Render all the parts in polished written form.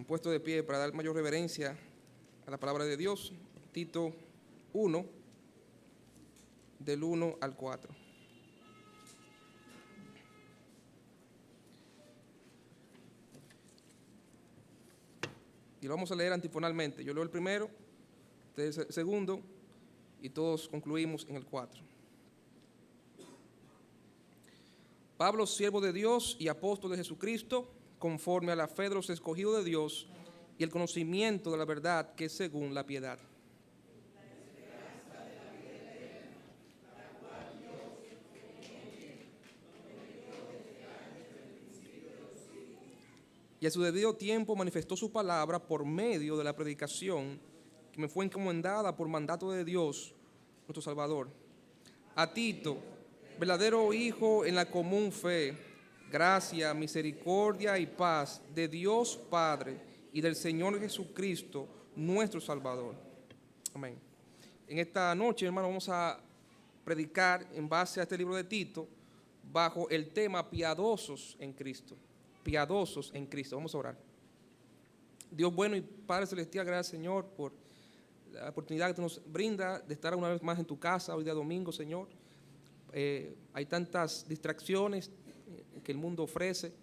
puesto de pie para dar mayor reverencia a la palabra de Dios. Tito 1, del 1 al 4. Y lo vamos a leer antifonalmente. Yo leo el primero, ustedes el segundo, y todos concluimos en el 4. Pablo, siervo de Dios y apóstol de Jesucristo, conforme a la fe de los escogidos de Dios y el conocimiento de la verdad que es según la piedad. Y a su debido tiempo manifestó su palabra por medio de la predicación que me fue encomendada por mandato de Dios, nuestro Salvador. A Tito, verdadero hijo en la común fe, gracia, misericordia y paz de Dios Padre y del Señor Jesucristo, nuestro Salvador. Amén. En esta noche, hermano, vamos a predicar en base a este libro de Tito bajo el tema piadosos en Cristo. Piadosos en Cristo. Vamos a orar. Dios bueno y Padre Celestial, gracias, Señor, por la oportunidad que tú nos brinda de estar una vez más en tu casa hoy día domingo, Señor. Hay tantas distracciones que el mundo ofrece,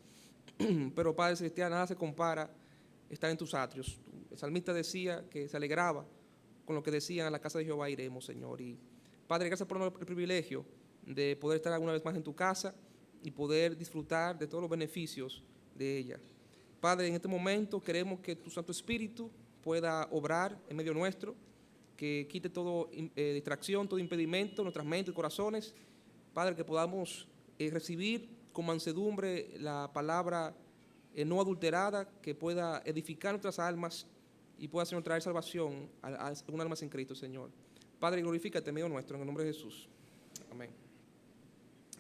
pero Padre Celestial, nada se compara estar en tus atrios. El salmista decía que se alegraba con lo que decían: a la casa de Jehová iremos, Señor. Y Padre, gracias por el privilegio de poder estar una vez más en tu casa y poder disfrutar de todos los beneficios de ella. Padre, en este momento queremos que tu Santo Espíritu pueda obrar en medio nuestro, que quite toda distracción, todo impedimento en nuestras mentes y corazones. Padre, que podamos recibir con mansedumbre la palabra no adulterada, que pueda edificar nuestras almas y pueda, Señor, traer salvación a algunas almas en Cristo, Señor. Padre, glorifícate en medio nuestro, en el nombre de Jesús. Amén.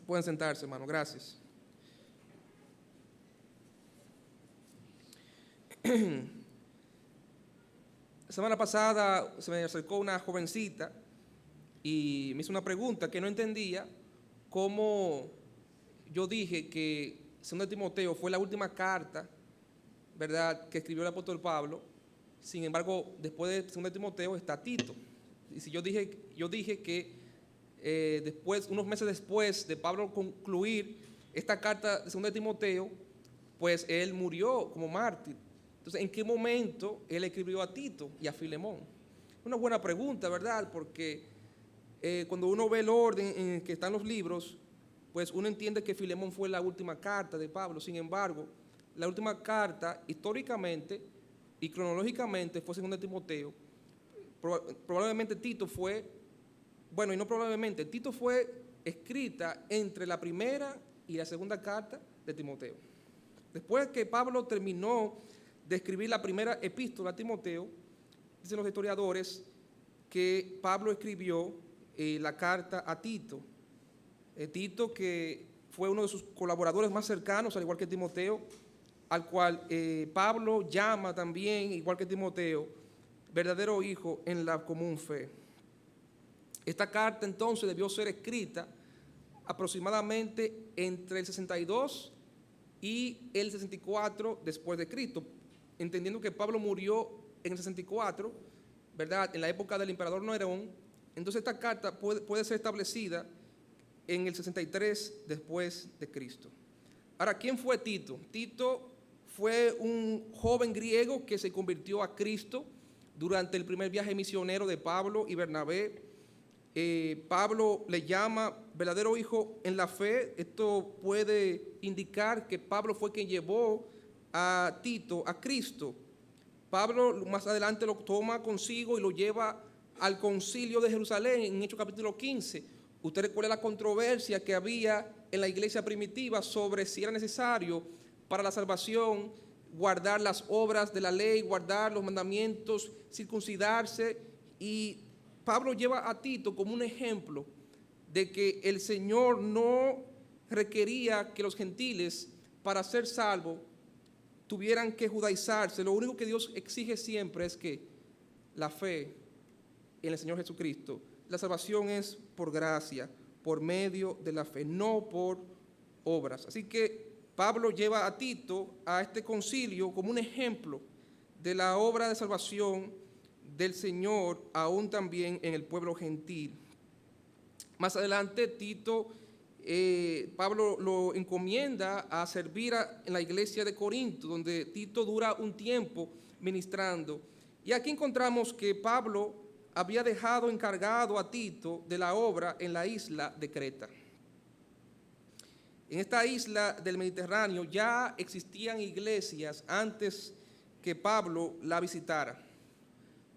Pueden sentarse, hermano. Gracias. La semana pasada se me acercó una jovencita y me hizo una pregunta que no entendía: cómo yo dije que 2 Timoteo fue la última carta, ¿verdad?, que escribió el apóstol Pablo. Sin embargo, después de 2 Timoteo está Tito. Y si yo dije que después, unos meses después de Pablo concluir esta carta de 2 Timoteo, pues él murió como mártir. Entonces, ¿en qué momento él escribió a Tito y a Filemón? Una buena pregunta, ¿verdad? Porque cuando uno ve el orden en el que están los libros, pues uno entiende que Filemón fue la última carta de Pablo. Sin embargo, la última carta, históricamente y cronológicamente, fue 2 Timoteo. Probablemente Tito fue, bueno, y no probablemente, Tito fue escrita entre la primera y la segunda carta de Timoteo. Después que Pablo terminó de escribir la primera epístola a Timoteo, dicen los historiadores que Pablo escribió la carta a Tito. Tito, que fue uno de sus colaboradores más cercanos, al igual que Timoteo, al cual Pablo llama también, igual que Timoteo, verdadero hijo en la común fe. Esta carta entonces debió ser escrita aproximadamente entre el 62 y el 64 después de Cristo, entendiendo que Pablo murió en el 64, ¿verdad?, en la época del emperador Nerón. Entonces esta carta puede ser establecida en el 63 después de Cristo. Ahora, ¿quién fue Tito? Tito fue un joven griego que se convirtió a Cristo durante el primer viaje misionero de Pablo y Bernabé. Pablo le llama verdadero hijo en la fe. Esto puede indicar que Pablo fue quien llevó a Tito a Cristo. Pablo más adelante lo toma consigo y lo lleva al concilio de Jerusalén en Hechos capítulo 15. Usted recuerda la controversia que había en la iglesia primitiva sobre si era necesario para la salvación guardar las obras de la ley, guardar los mandamientos, circuncidarse. Y Pablo lleva a Tito como un ejemplo de que el Señor no requería que los gentiles, para ser salvos, tuvieran que judaizarse. Lo único que Dios exige siempre es que la fe en el Señor Jesucristo. La salvación es por gracia, por medio de la fe, no por obras. Así que Pablo lleva a Tito a este concilio como un ejemplo de la obra de salvación del Señor, aún también en el pueblo gentil. Más adelante, Pablo lo encomienda a servir en la iglesia de Corinto, donde Tito dura un tiempo ministrando. Y aquí encontramos que Pablo había dejado encargado a Tito de la obra en la isla de Creta. En esta isla del Mediterráneo ya existían iglesias antes que Pablo la visitara.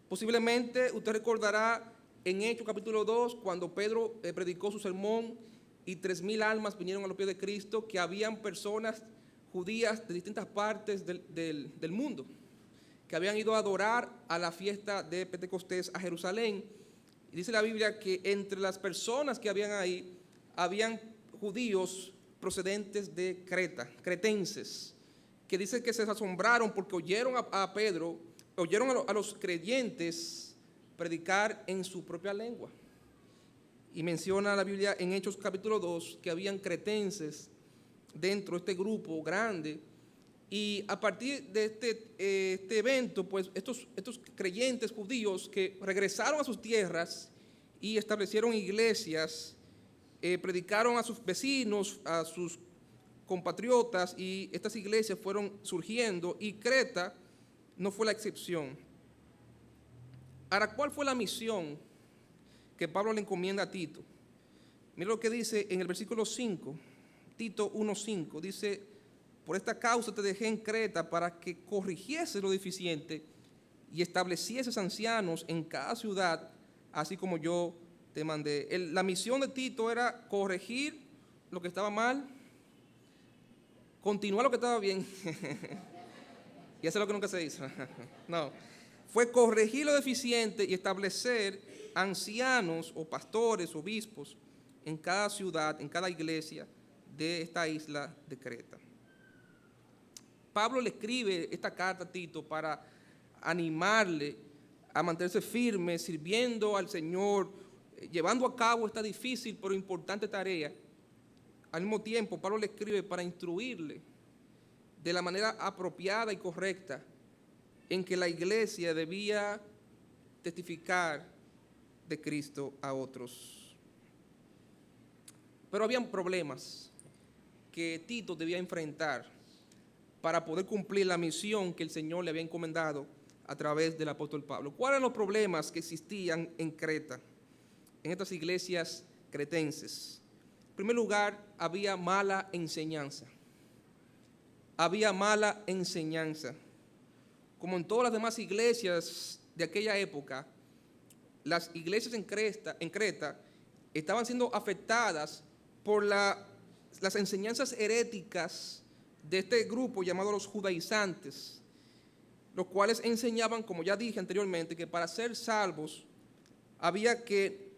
Posiblemente usted recordará en Hechos capítulo 2, cuando Pedro predicó su sermón y 3,000 almas vinieron a los pies de Cristo, que habían personas judías de distintas partes del mundo, que habían ido a adorar a la fiesta de Pentecostés a Jerusalén. Y dice la Biblia que entre las personas que habían ahí, habían judíos procedentes de Creta, cretenses, que dice que se asombraron porque oyeron a Pedro, oyeron a los creyentes predicar en su propia lengua. Y menciona la Biblia en Hechos capítulo 2 que habían cretenses dentro de este grupo grande. Y a partir de este evento, pues estos creyentes judíos que regresaron a sus tierras y establecieron iglesias, predicaron a sus vecinos, a sus compatriotas, y estas iglesias fueron surgiendo, y Creta no fue la excepción. Ahora, ¿cuál fue la misión que Pablo le encomienda a Tito? Mira lo que dice en el versículo 5, Tito 1:5, dice: por esta causa te dejé en Creta para que corrigieses lo deficiente y establecieses ancianos en cada ciudad, así como yo te mandé. La misión de Tito era corregir lo que estaba mal, continuar lo que estaba bien. Y eso es lo que nunca se hizo. No, fue corregir lo deficiente y establecer ancianos o pastores, obispos, en cada ciudad, en cada iglesia de esta isla de Creta. Pablo le escribe esta carta a Tito para animarle a mantenerse firme, sirviendo al Señor, llevando a cabo esta difícil pero importante tarea. Al mismo tiempo, Pablo le escribe para instruirle de la manera apropiada y correcta en que la iglesia debía testificar de Cristo a otros. Pero habían problemas que Tito debía enfrentar para poder cumplir la misión que el Señor le había encomendado a través del apóstol Pablo. ¿Cuáles eran los problemas que existían en Creta, en estas iglesias cretenses? En primer lugar, había mala enseñanza. Había mala enseñanza. Como en todas las demás iglesias de aquella época, las iglesias en Creta estaban siendo afectadas por las enseñanzas heréticas de este grupo llamado los judaizantes, los cuales enseñaban, como ya dije anteriormente, que para ser salvos había que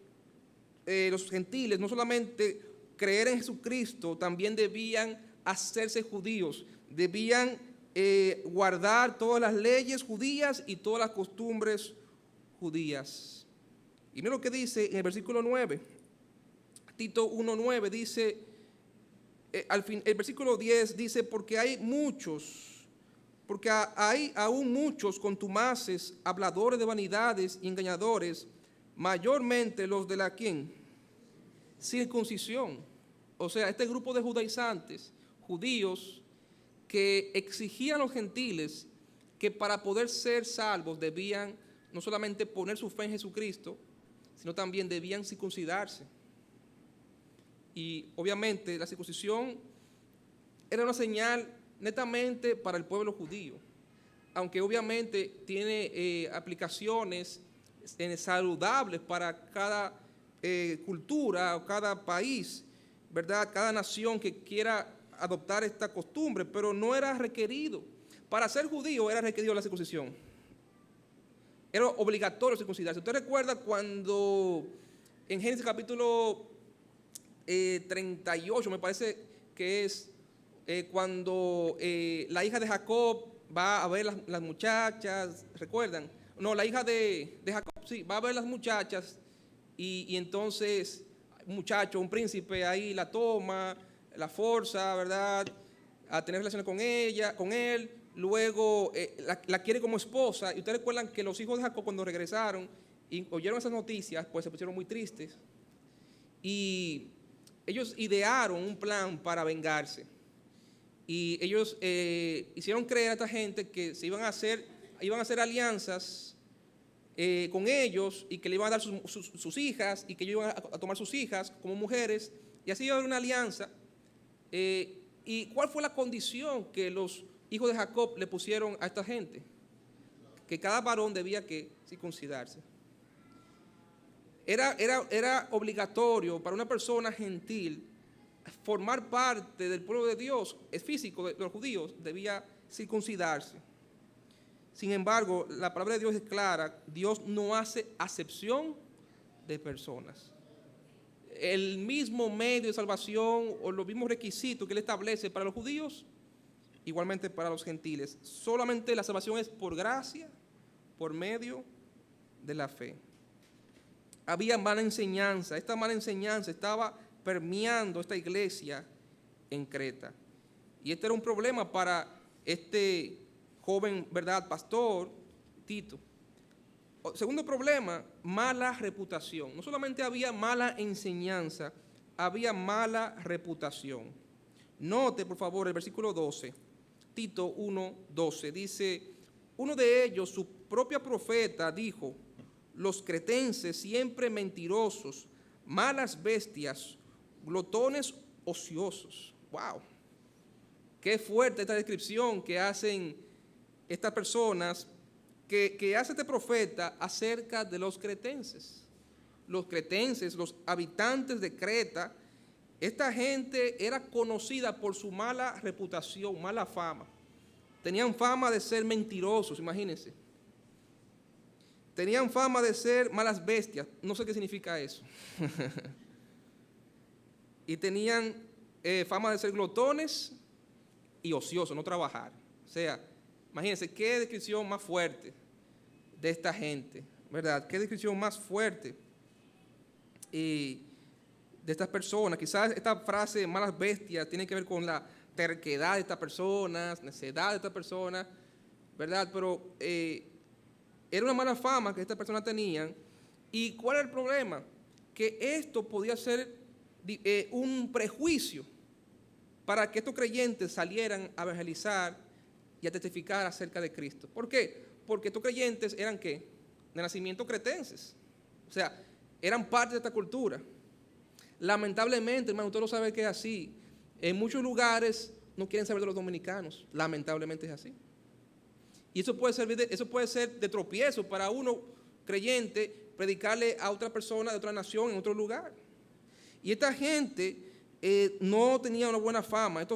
los gentiles no solamente creer en Jesucristo, también debían hacerse judíos, debían guardar todas las leyes judías y todas las costumbres judías. Y mira lo que dice en el versículo 9, Tito 1:9 dice, el versículo 10 dice: porque hay aún muchos contumaces, habladores de vanidades y engañadores, mayormente los de la ¿quién? Circuncisión. O sea, este grupo de judaizantes, judíos, que exigían a los gentiles que para poder ser salvos debían no solamente poner su fe en Jesucristo, sino también debían circuncidarse. Y obviamente la circuncisión era una señal netamente para el pueblo judío, aunque obviamente tiene aplicaciones saludables para cada cultura o cada país, ¿verdad? Cada nación que quiera adoptar esta costumbre, pero no era requerido. Para ser judío era requerido la circuncisión. Era obligatorio circuncidarse. ¿Usted recuerda cuando en Génesis capítulo 38, me parece que es, cuando la hija de Jacob va a ver las muchachas, ¿recuerdan? No, la hija de Jacob, sí, va a ver las muchachas y entonces un muchacho, un príncipe ahí la toma, la forza, ¿verdad? a tener relaciones con él, luego la quiere como esposa. Y ustedes recuerdan que los hijos de Jacob, cuando regresaron y oyeron esas noticias, pues se pusieron muy tristes. Y ellos idearon un plan para vengarse. Y ellos hicieron creer a esta gente que se iban a hacer alianzas con ellos, y que le iban a dar sus hijas, y que ellos iban a tomar sus hijas como mujeres, y así iba a haber una alianza. ¿Y cuál fue la condición que los hijos de Jacob le pusieron a esta gente? Que cada varón debía que circuncidarse. Era obligatorio para una persona gentil formar parte del pueblo de Dios, es físico de los judíos, debía circuncidarse. Sin embargo, la palabra de Dios es clara: Dios no hace acepción de personas. El mismo medio de salvación o los mismos requisitos que Él establece para los judíos, igualmente para los gentiles. Solamente la salvación es por gracia, por medio de la fe. Había mala enseñanza. Esta mala enseñanza estaba permeando esta iglesia en Creta. Y este era un problema para este joven, ¿verdad?, pastor Tito. Segundo problema, mala reputación. No solamente había mala enseñanza, había mala reputación. Note, por favor, el versículo 12, Tito 1:12, dice: uno de ellos, su propio profeta, dijo: los cretenses siempre mentirosos, malas bestias, glotones ociosos. ¡Wow! Qué fuerte esta descripción que hacen estas personas, que hace este profeta acerca de los cretenses. Los cretenses, los habitantes de Creta, esta gente era conocida por su mala reputación, mala fama. Tenían fama de ser mentirosos, imagínense. Tenían fama de ser malas bestias, no sé qué significa eso. Y tenían fama de ser glotones y ociosos, no trabajar. O sea, imagínense qué descripción más fuerte de esta gente, ¿verdad? Qué descripción más fuerte de estas personas. Quizás esta frase, malas bestias, tiene que ver con la terquedad de estas personas, necedad de estas personas, ¿verdad? Pero era una mala fama que estas personas tenían. ¿Y cuál era el problema? Que esto podía ser un prejuicio para que estos creyentes salieran a evangelizar y a testificar acerca de Cristo. ¿Por qué? Porque estos creyentes eran, ¿qué?, de nacimiento cretenses. O sea, eran parte de esta cultura. Lamentablemente, hermano, usted lo sabe que es así. En muchos lugares no quieren saber de los dominicanos. Lamentablemente es así. Y eso puede ser de tropiezo para uno creyente, predicarle a otra persona de otra nación en otro lugar. Y esta gente no tenía una buena fama.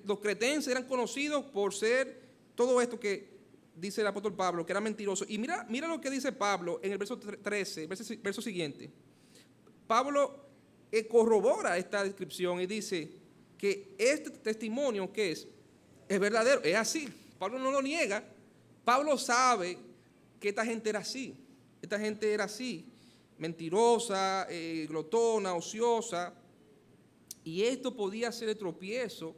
Los cretenses eran conocidos por ser todo esto que dice el apóstol Pablo, que era mentiroso. Y mira lo que dice Pablo en el verso 13, verso siguiente. Pablo corrobora esta descripción y dice que este testimonio, ¿qué es? Es verdadero, es así. Pablo no lo niega. Pablo sabe que esta gente era así. Esta gente era así, mentirosa, glotona, ociosa. Y esto podía ser el tropiezo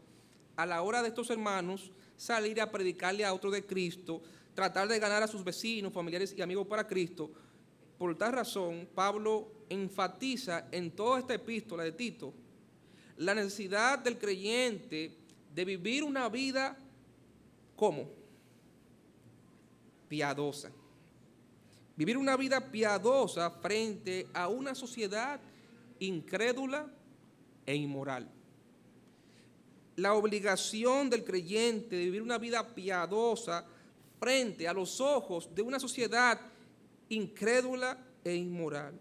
a la hora de estos hermanos salir a predicarle a otro de Cristo, tratar de ganar a sus vecinos, familiares y amigos para Cristo. Por tal razón, Pablo enfatiza en toda esta epístola de Tito la necesidad del creyente de vivir una vida, ¿cómo? Piadosa. Vivir una vida piadosa frente a una sociedad incrédula e inmoral. La obligación del creyente de vivir una vida piadosa frente a los ojos de una sociedad incrédula e inmoral.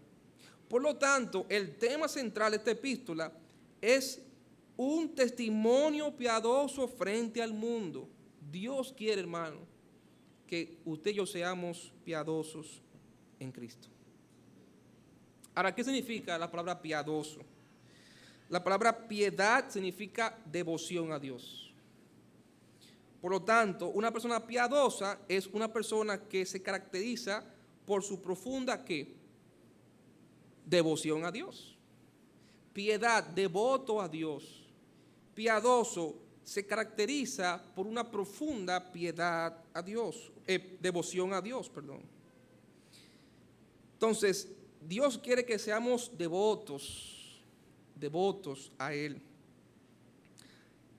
Por lo tanto, el tema central de esta epístola es un testimonio piadoso frente al mundo. Dios quiere, hermano, que usted y yo seamos piadosos en Cristo. Ahora, ¿qué significa la palabra piadoso? La palabra piedad significa devoción a Dios. Por lo tanto, una persona piadosa es una persona que se caracteriza por su profunda, ¿qué?, devoción a Dios. Piedad, devoto a Dios. Piadoso, se caracteriza por una profunda piedad a Dios, devoción a Dios, perdón. Entonces, Dios quiere que seamos devotos a Él.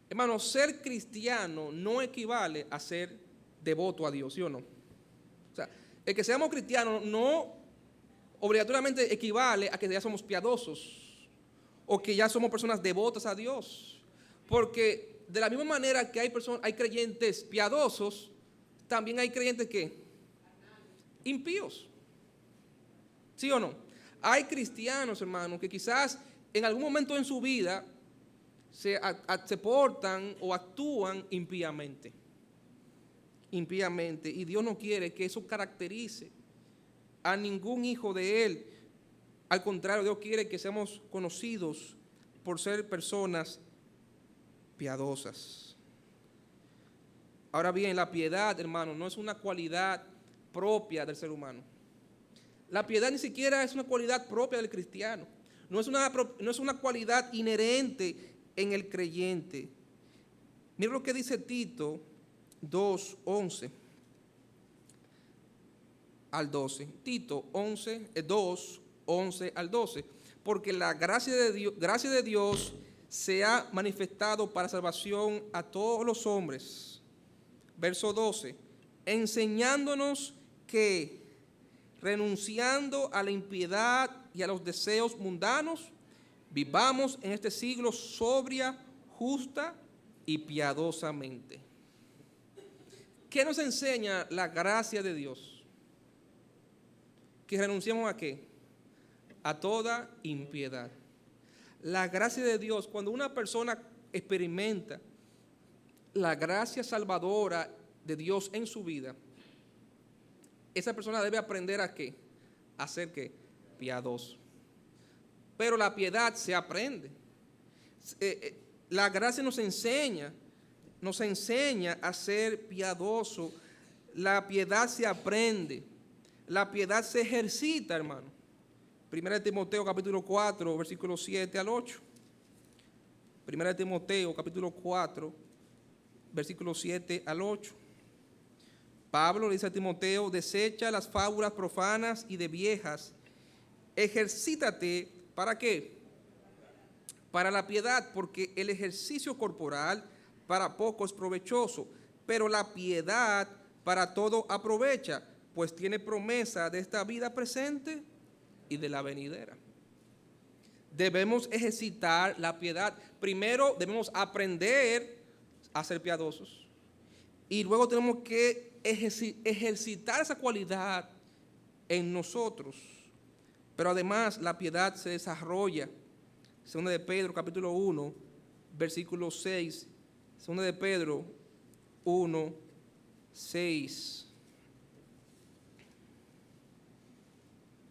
Hermano, ser cristiano no equivale a ser devoto a Dios, ¿sí o no? O sea, el que seamos cristianos no obligatoriamente equivale a que ya somos piadosos o que ya somos personas devotas a Dios. Porque de la misma manera que hay creyentes piadosos, también hay creyentes que impíos. ¿Sí o no? Hay cristianos, hermanos, que quizás en algún momento en su vida se portan o actúan impíamente. Y Dios no quiere que eso caracterice a ningún hijo de Él. Al contrario, Dios quiere que seamos conocidos por ser personas piadosas. Ahora bien, la piedad, hermano, no es una cualidad propia del ser humano. La piedad ni siquiera es una cualidad propia del cristiano. No es una cualidad inherente en el creyente. Mira lo que dice Tito 2:11 al 12. Tito 2:11 al 12. Porque la gracia de Dios se ha manifestado para salvación a todos los hombres. Verso 12. Enseñándonos que, renunciando a la impiedad y a los deseos mundanos, vivamos en este siglo sobria, justa y piadosamente. ¿Qué nos enseña la gracia de Dios? Que renunciamos ¿a qué? A toda impiedad. La gracia de Dios, cuando una persona experimenta la gracia salvadora de Dios en su vida, esa persona debe aprender ¿a qué? A ser ¿qué? Piadoso. Pero la piedad se aprende. La gracia nos enseña a ser piadoso. La piedad se aprende. La piedad se ejercita, hermano. 1 Timoteo capítulo 4, versículos 7 al 8. 1 Timoteo capítulo 4, versículos 7 al 8. Pablo le dice a Timoteo: desecha las fábulas profanas y de viejas. Ejercítate, ¿para qué? Para la piedad, porque el ejercicio corporal para poco es provechoso, pero la piedad para todo aprovecha, pues tiene promesa de esta vida presente y de la venidera. Debemos ejercitar la piedad. Primero debemos aprender a ser piadosos y luego tenemos que ejercitar esa cualidad en nosotros. Pero además la piedad se desarrolla. Segunda de Pedro capítulo 1, versículo 6. Segunda de Pedro 1, 6.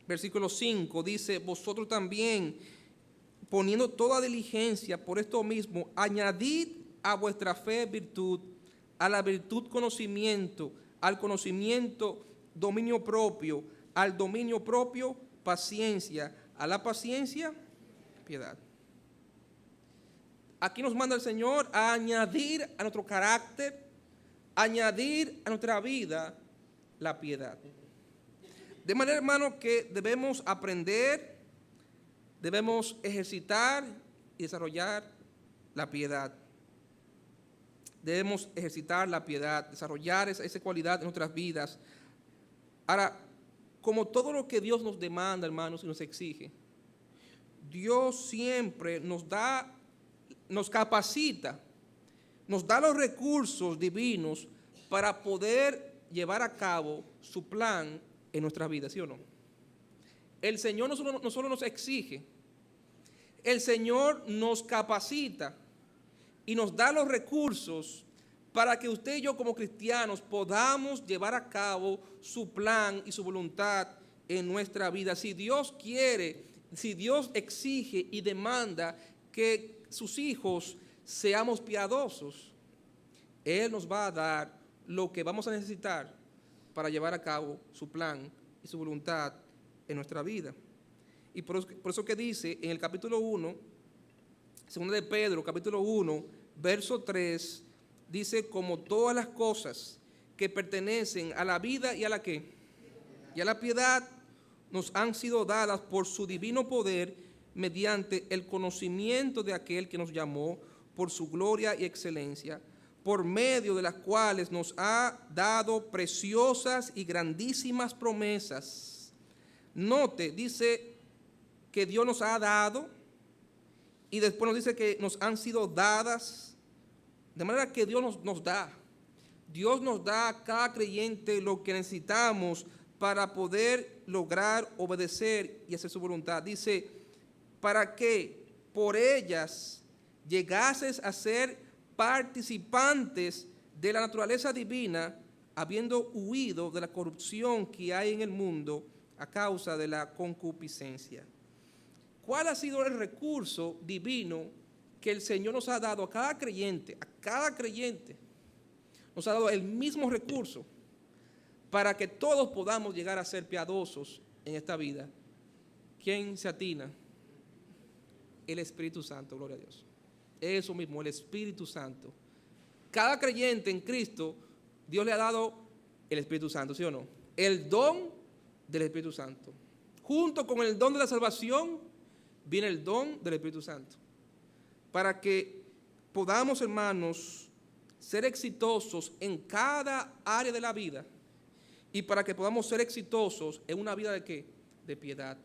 Versículo 5 dice: vosotros también, poniendo toda diligencia por esto mismo, añadid a vuestra fe virtud, a la virtud conocimiento, al conocimiento dominio propio, al dominio propio paciencia, a la paciencia piedad. Aquí nos manda el Señor a añadir a nuestro carácter, añadir a nuestra vida la piedad. De manera, hermano, que debemos aprender, debemos ejercitar y desarrollar la piedad. Debemos ejercitar la piedad, desarrollar esa cualidad en nuestras vidas. Ahora, como todo lo que Dios nos demanda, hermanos, y nos exige, Dios siempre nos capacita, nos da los recursos divinos para poder llevar a cabo su plan en nuestras vidas, ¿sí o no? El Señor no solo nos exige, el Señor nos capacita y nos da los recursos para que usted y yo como cristianos podamos llevar a cabo su plan y su voluntad en nuestra vida. Si Dios quiere, si Dios exige y demanda que sus hijos seamos piadosos, Él nos va a dar lo que vamos a necesitar para llevar a cabo su plan y su voluntad en nuestra vida. Y por eso que dice en el capítulo 1, segunda de Pedro, capítulo 1, verso 3, dice, como todas las cosas que pertenecen a la vida y a la ¿qué? Y a la piedad nos han sido dadas por su divino poder mediante el conocimiento de aquel que nos llamó por su gloria y excelencia, por medio de las cuales nos ha dado preciosas y grandísimas promesas. Note, dice que Dios nos ha dado y después nos dice que nos han sido dadas, de manera que Dios nos da. Dios nos da a cada creyente lo que necesitamos para poder lograr obedecer y hacer su voluntad. Dice, para que por ellas llegases a ser participantes de la naturaleza divina, habiendo huido de la corrupción que hay en el mundo a causa de la concupiscencia. ¿Cuál ha sido el recurso divino que el Señor nos ha dado a cada creyente? A cada creyente nos ha dado el mismo recurso para que todos podamos llegar a ser piadosos en esta vida. ¿Quién se atina? El Espíritu Santo, gloria a Dios. Eso mismo, el Espíritu Santo. Cada creyente en Cristo, Dios le ha dado el Espíritu Santo, ¿sí o no? El don del Espíritu Santo. Junto con el don de la salvación, viene el don del Espíritu Santo. Para que podamos, hermanos, ser exitosos en cada área de la vida y para que podamos ser exitosos en una vida ¿de qué? De piedad.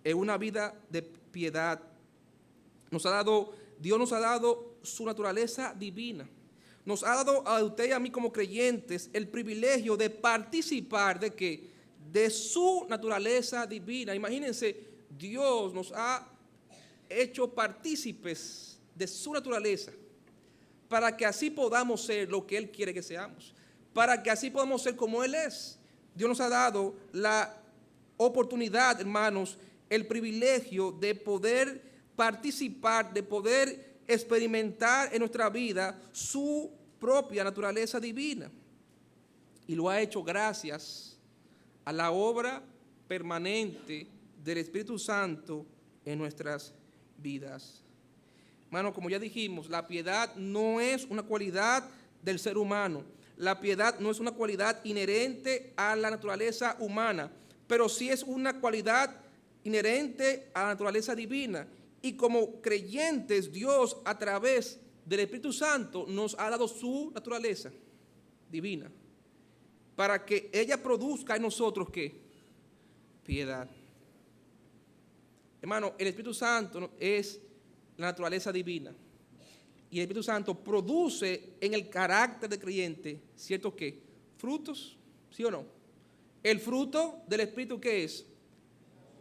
En una vida de piedad. Dios nos ha dado su naturaleza divina. Nos ha dado a usted y a mí como creyentes el privilegio de participar ¿de qué? De su naturaleza divina. Imagínense, Dios nos ha hecho partícipes de su naturaleza para que así podamos ser lo que Él quiere que seamos, para que así podamos ser como Él es. Dios nos ha dado la oportunidad, hermanos, el privilegio de poder participar, de poder experimentar en nuestra vida su propia naturaleza divina. Y lo ha hecho gracias a la obra permanente del Espíritu Santo en nuestras vidas. Hermano, como ya dijimos, la piedad no es una cualidad del ser humano. La piedad no es una cualidad inherente a la naturaleza humana, pero sí es una cualidad inherente a la naturaleza divina. Y como creyentes, Dios a través del Espíritu Santo nos ha dado su naturaleza divina para que ella produzca en nosotros ¿qué? Piedad. Hermano, el Espíritu Santo es la naturaleza divina y el Espíritu Santo produce en el carácter del creyente ¿cierto qué? Frutos, ¿sí o no? El fruto del Espíritu ¿qué es?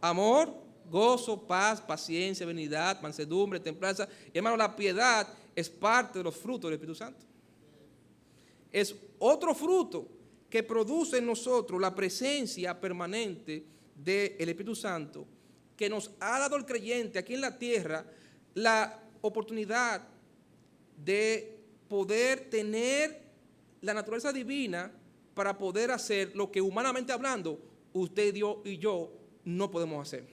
Amor, gozo, paz, paciencia, benignidad, mansedumbre, templanza. Y, hermano, la piedad es parte de los frutos del Espíritu Santo. Es otro fruto que produce en nosotros la presencia permanente del Espíritu Santo, que nos ha dado el creyente aquí en la tierra la oportunidad de poder tener la naturaleza divina para poder hacer lo que humanamente hablando usted, Dios y yo no podemos hacer.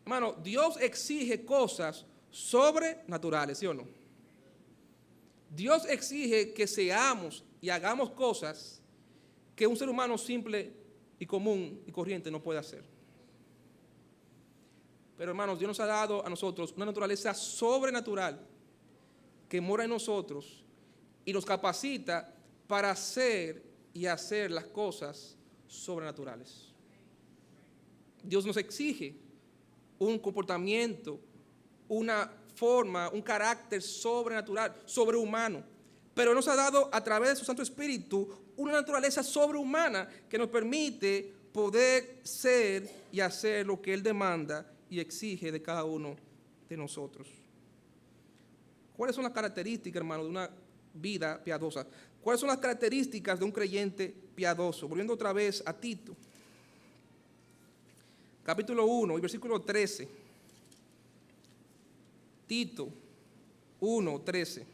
Hermano, Dios exige cosas sobrenaturales, ¿sí o no? Dios exige que seamos y hagamos cosas que un ser humano simple y común y corriente no puede hacer. Pero, hermanos, Dios nos ha dado a nosotros una naturaleza sobrenatural que mora en nosotros y nos capacita para hacer y hacer las cosas sobrenaturales. Dios nos exige un comportamiento, una forma, un carácter sobrenatural, sobrehumano. Pero nos ha dado a través de su Santo Espíritu una naturaleza sobrehumana que nos permite poder ser y hacer lo que Él demanda y exige de cada uno de nosotros. ¿Cuáles son las características, hermano, de una vida piadosa? ¿Cuáles son las características de un creyente piadoso? Volviendo otra vez a Tito, capítulo 1 y versículo 13. Tito 1, 13.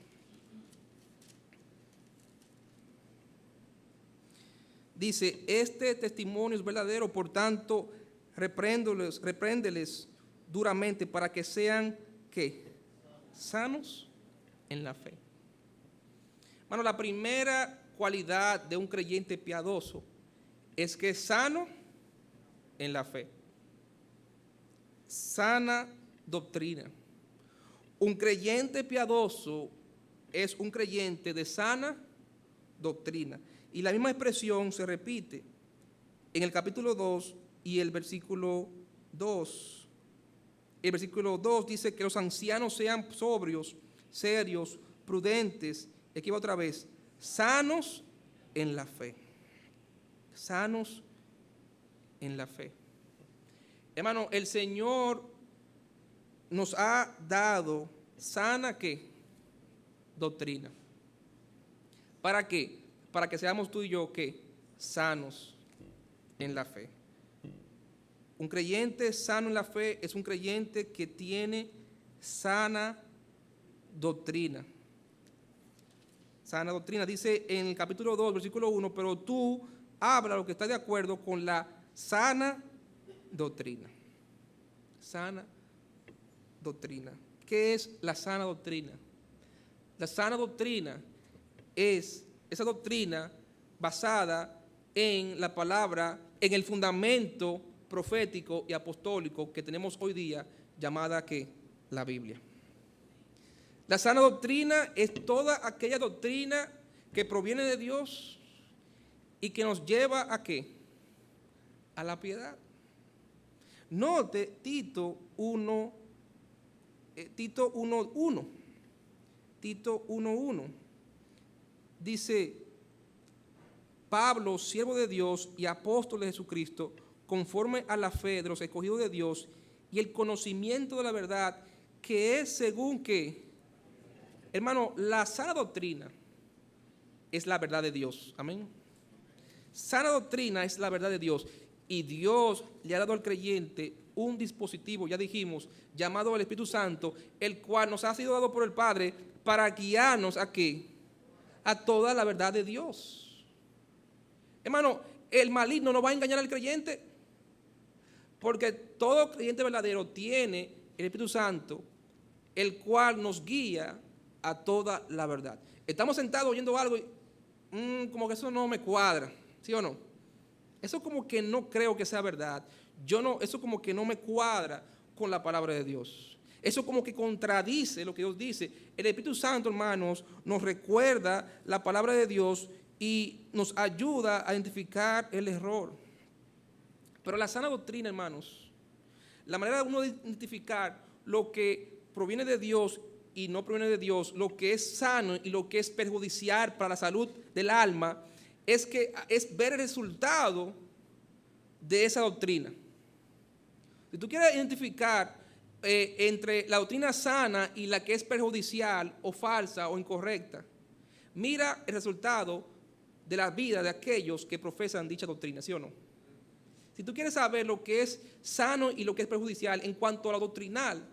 Dice, este testimonio es verdadero, por tanto, repréndeles duramente para que sean, ¿qué? sanos en la fe. Hermano, la primera cualidad de un creyente piadoso es que es sano en la fe. Sana doctrina. Un creyente piadoso es un creyente de sana doctrina. Y la misma expresión se repite en el capítulo 2 y el versículo 2. El versículo 2 dice que los ancianos sean sobrios, serios, prudentes, aquí va otra vez, sanos en la fe. Sanos en la fe. Hermano, el Señor nos ha dado sana ¿qué? Doctrina. ¿Para qué? Para que seamos tú y yo ¿qué? Sanos en la fe. Un creyente sano en la fe es un creyente que tiene sana doctrina. Sana doctrina. Dice en el capítulo 2, versículo 1, pero tú habla lo que está de acuerdo con la sana doctrina. Sana doctrina. ¿Qué es la sana doctrina? La sana doctrina es esa doctrina basada en la palabra, en el fundamento profético y apostólico que tenemos hoy día, llamada ¿qué? La Biblia. La sana doctrina es toda aquella doctrina que proviene de Dios y que nos lleva ¿a qué? A la piedad. Note Tito 1:1. Tito 1:1. Dice, Pablo, siervo de Dios y apóstol de Jesucristo, conforme a la fe de los escogidos de Dios y el conocimiento de la verdad, que es según que, hermano, la sana doctrina es la verdad de Dios. Amén. Sana doctrina es la verdad de Dios. Y Dios le ha dado al creyente un dispositivo, ya dijimos, llamado el Espíritu Santo, el cual nos ha sido dado por el Padre para guiarnos ¿a qué? A toda la verdad de Dios. Hermano, el maligno no va a engañar al creyente, porque todo creyente verdadero tiene el Espíritu Santo, el cual nos guía a toda la verdad. Estamos sentados oyendo algo y como que eso no me cuadra, ¿sí o no? Eso como que no creo que sea verdad. Eso como que no me cuadra con la palabra de Dios. Eso como que contradice lo que Dios dice. El Espíritu Santo, hermanos, nos recuerda la palabra de Dios y nos ayuda a identificar el error. Pero la sana doctrina, hermanos, la manera de uno identificar lo que proviene de Dios y no proviene de Dios, lo que es sano y lo que es perjudicial para la salud del alma, es ver el resultado de esa doctrina. Si tú quieres identificar entre la doctrina sana y la que es perjudicial o falsa o incorrecta, mira el resultado de la vida de aquellos que profesan dicha doctrina, ¿sí o no? Si tú quieres saber lo que es sano y lo que es perjudicial en cuanto a la doctrinal,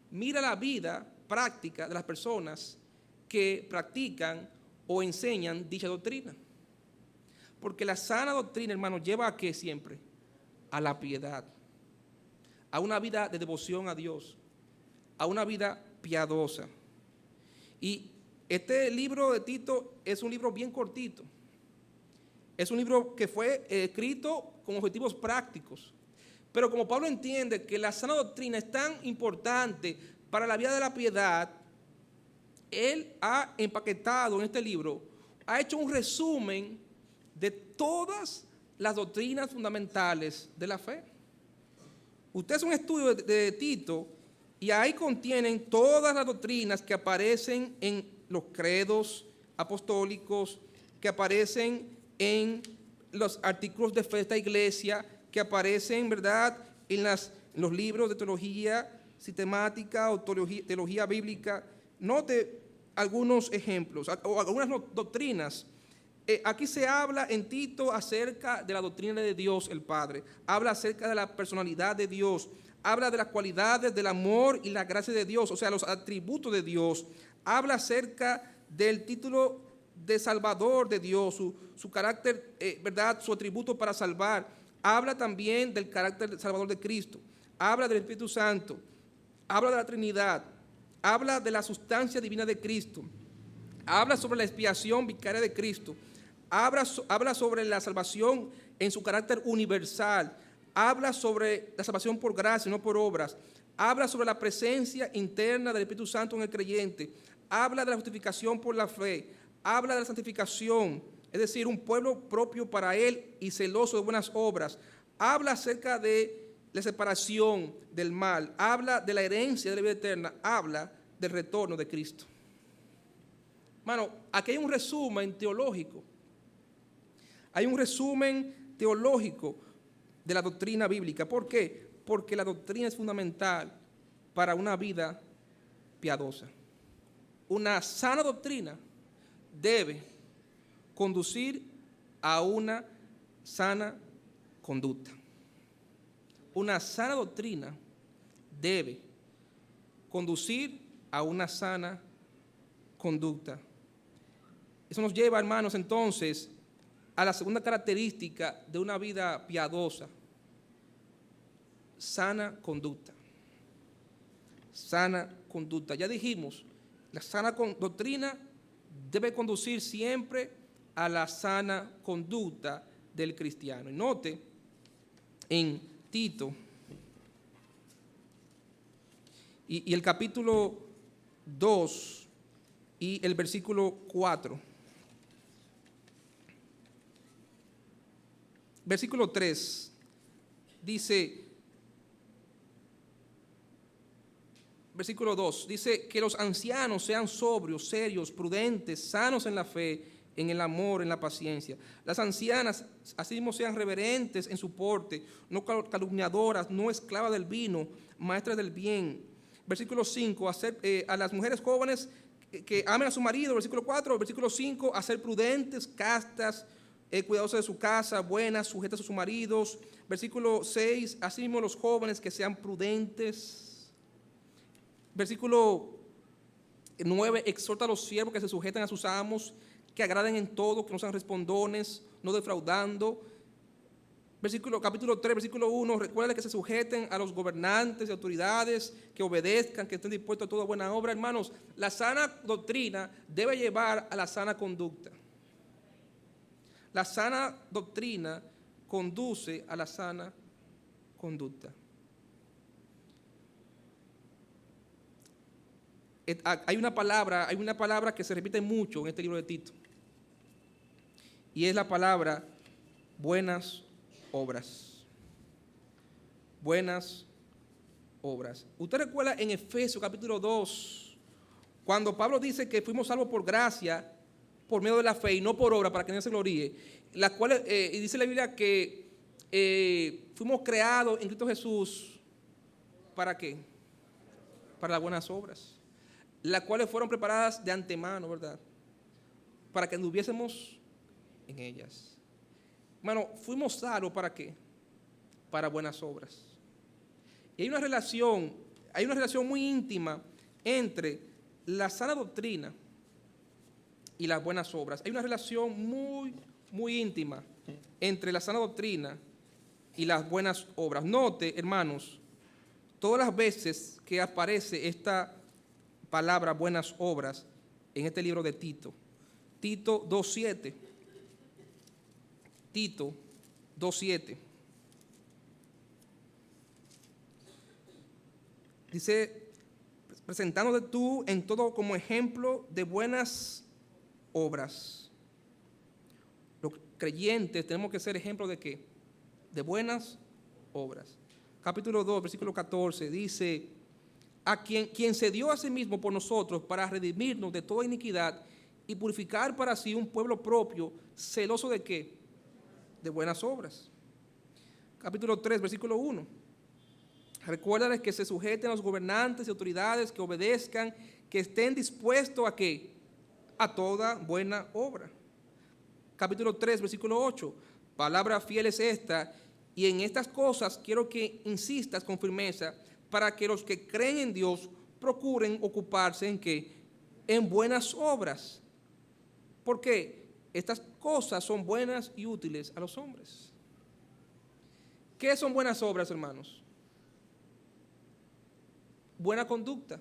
mira la vida práctica de las personas que practican o enseñan dicha doctrina. Porque la sana doctrina, hermano, lleva ¿a qué siempre? A la piedad, a una vida de devoción a Dios, a una vida piadosa. Y este libro de Tito es un libro bien cortito. Es un libro que fue escrito con objetivos prácticos. Pero como Pablo entiende que la sana doctrina es tan importante para la vida de la piedad, él ha empaquetado en este libro, ha hecho un resumen de todas las doctrinas fundamentales de la fe. Usted hace un estudio de Tito y ahí contienen todas las doctrinas que aparecen en los credos apostólicos, que aparecen en los artículos de fe de esta iglesia, que aparecen, ¿verdad?, en los libros de teología sistemática o teología bíblica. Note algunos ejemplos o algunas doctrinas. Aquí se habla en Tito acerca de la doctrina de Dios el Padre, habla acerca de la personalidad de Dios, habla de las cualidades del amor y la gracia de Dios, o sea, los atributos de Dios, habla acerca del título de Salvador de Dios, su carácter, ¿verdad?, su atributo para salvar, habla también del carácter salvador de Cristo, habla del Espíritu Santo, habla de la Trinidad, habla de la sustancia divina de Cristo, habla sobre la expiación vicaria de Cristo, habla sobre la salvación en su carácter universal, habla sobre la salvación por gracia, no por obras, habla sobre la presencia interna del Espíritu Santo en el creyente, habla de la justificación por la fe, habla de la santificación, es decir, un pueblo propio para Él y celoso de buenas obras, habla acerca de la separación del mal, habla de la herencia de la vida eterna, habla del retorno de Cristo. Hermano, aquí hay un resumen teológico. Hay un resumen teológico de la doctrina bíblica. ¿Por qué? Porque la doctrina es fundamental para una vida piadosa. Una sana doctrina debe conducir a una sana conducta. Una sana doctrina debe conducir a una sana conducta. Eso nos lleva, hermanos, entonces, a la segunda característica de una vida piadosa: sana conducta. Sana conducta. Ya dijimos, la sana doctrina debe conducir siempre a la sana conducta del cristiano. Y note en Tito y el capítulo 2 y el versículo 4. Versículo 3 dice, versículo 2, dice que los ancianos sean sobrios, serios, prudentes, sanos en la fe, en el amor, en la paciencia. Las ancianas asimismo sean reverentes en su porte, no calumniadoras, no esclavas del vino, maestras del bien. Versículo 5, a las mujeres jóvenes que amen a su marido. Versículo 4, versículo 5, a ser prudentes, castas, cuidadosas de su casa, buenas, sujetas a sus maridos. Versículo 6, asimismo los jóvenes que sean prudentes. Versículo 9, exhorta a los siervos que se sujeten a sus amos, que agraden en todo, que no sean respondones, no defraudando. Capítulo 3, versículo 1, recuerda que se sujeten a los gobernantes y autoridades, que obedezcan, que estén dispuestos a toda buena obra. Hermanos, la sana doctrina debe llevar a la sana conducta. La sana doctrina conduce a la sana conducta. Hay una palabra que se repite mucho en este libro de Tito, y es la palabra buenas obras. Buenas obras. Usted recuerda en Efesios capítulo 2, cuando Pablo dice que fuimos salvos por gracia, por medio de la fe y no por obra, para que nadie se gloríe, la cual dice la Biblia que fuimos creados en Cristo Jesús. ¿Para qué? Para las buenas obras, las cuales fueron preparadas de antemano, ¿verdad? Para que anduviésemos en ellas. Hermano, fuimos salvos ¿para qué? Para buenas obras. Y hay una relación muy íntima entre la sana doctrina y las buenas obras. Hay una relación muy, muy íntima entre la sana doctrina y las buenas obras. Note, hermanos, todas las veces que aparece esta palabra buenas obras en este libro de Tito. Tito 2:7. Tito 2:7. Dice, presentándote tú en todo como ejemplo de buenas obras. Los creyentes tenemos que ser ejemplo de ¿qué? De buenas obras. Capítulo 2, versículo 14, dice, a quien se dio a sí mismo por nosotros para redimirnos de toda iniquidad y purificar para sí un pueblo propio, celoso de ¿qué? De buenas obras. Capítulo 3, versículo 1. Recuérdales que se sujeten a los gobernantes y autoridades, que obedezcan, que estén dispuestos a ¿qué? A toda buena obra. Capítulo 3, versículo 8. Palabra fiel es esta, y en estas cosas quiero que insistas con firmeza, para que los que creen en Dios procuren ocuparse en ¿qué? En buenas obras. ¿Por qué? Estas cosas son buenas y útiles a los hombres. ¿Qué son buenas obras, hermanos? Buena conducta.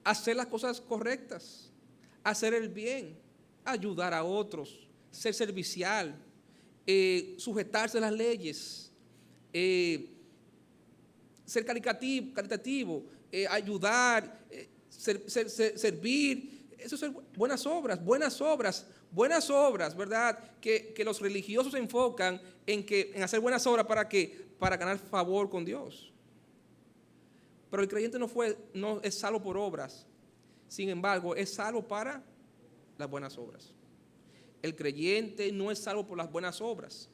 hacer las cosas correctas, hacer el bien, ayudar a otros, ser servicial, sujetarse a las leyes, ser caritativo, ayudar, servir. Eso son buenas obras, ¿verdad? Que los religiosos se enfocan en hacer buenas obras para ganar favor con Dios. Pero el creyente no es salvo por obras. Sin embargo, es salvo para las buenas obras. El creyente no es salvo por las buenas obras.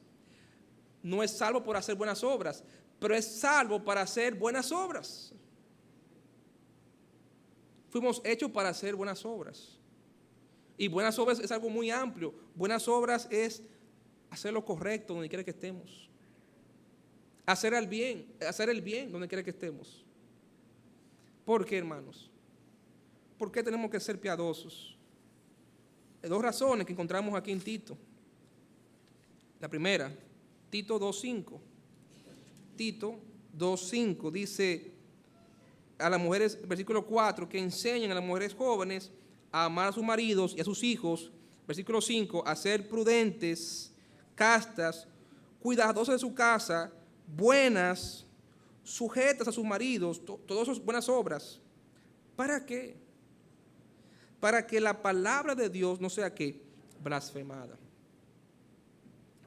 No es salvo por hacer buenas obras, pero es salvo para hacer buenas obras. Fuimos hechos para hacer buenas obras. Y buenas obras es algo muy amplio. Buenas obras es hacer lo correcto donde quiera que estemos. Hacer el bien donde quiera que estemos. ¿Por qué, hermanos? ¿Por qué tenemos que ser piadosos? Hay dos razones que encontramos aquí en Tito. La primera, Tito 2:5. Tito 2:5 dice a las mujeres, versículo 4, que enseñen a las mujeres jóvenes a amar a sus maridos y a sus hijos. Versículo 5, a ser prudentes, castas, cuidadosas de su casa, buenas, sujetas a sus maridos, todas esas buenas obras. ¿Para qué? Para que la palabra de Dios no sea ¿qué? Blasfemada.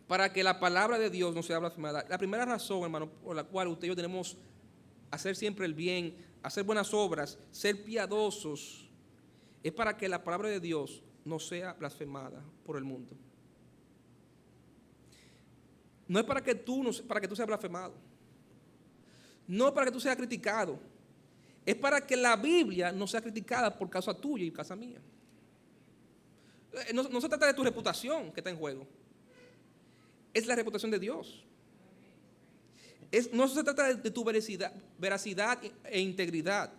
Para que la palabra de Dios no sea blasfemada. La primera razón, hermano, por la cual usted y yo tenemos que hacer siempre el bien, hacer buenas obras, ser piadosos, es para que la palabra de Dios no sea blasfemada por el mundo. No es para que tú seas blasfemado. No es para que tú seas criticado. Es para que la Biblia no sea criticada por causa tuya y causa mía. No se trata de tu reputación que está en juego. Es la reputación de Dios. No se trata de tu veracidad e integridad.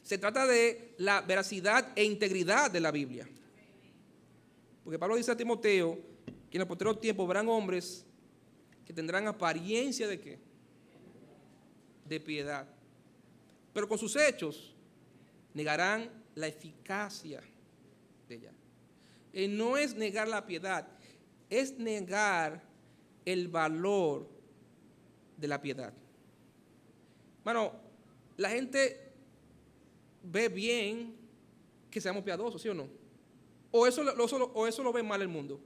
Se trata de la veracidad e integridad de la Biblia. Porque Pablo dice a Timoteo que en el posterior tiempo verán hombres que tendrán apariencia de ¿qué? De piedad. Pero con sus hechos negarán la eficacia de ella. No es negar la piedad, es negar el valor de la piedad. Hermano, la gente ve bien que seamos piadosos, ¿sí o no? O eso lo ve mal el mundo.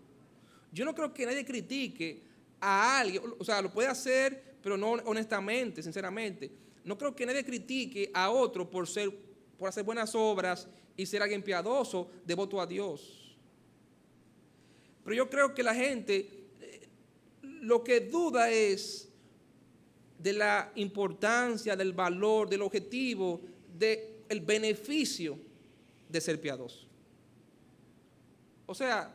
Yo no creo que nadie critique a alguien, o sea, lo puede hacer, pero no honestamente, sinceramente. No creo que nadie critique a otro por hacer buenas obras y ser alguien piadoso, devoto a Dios. Pero yo creo que la gente lo que duda es de la importancia, del valor, del objetivo, del beneficio de ser piadoso. O sea,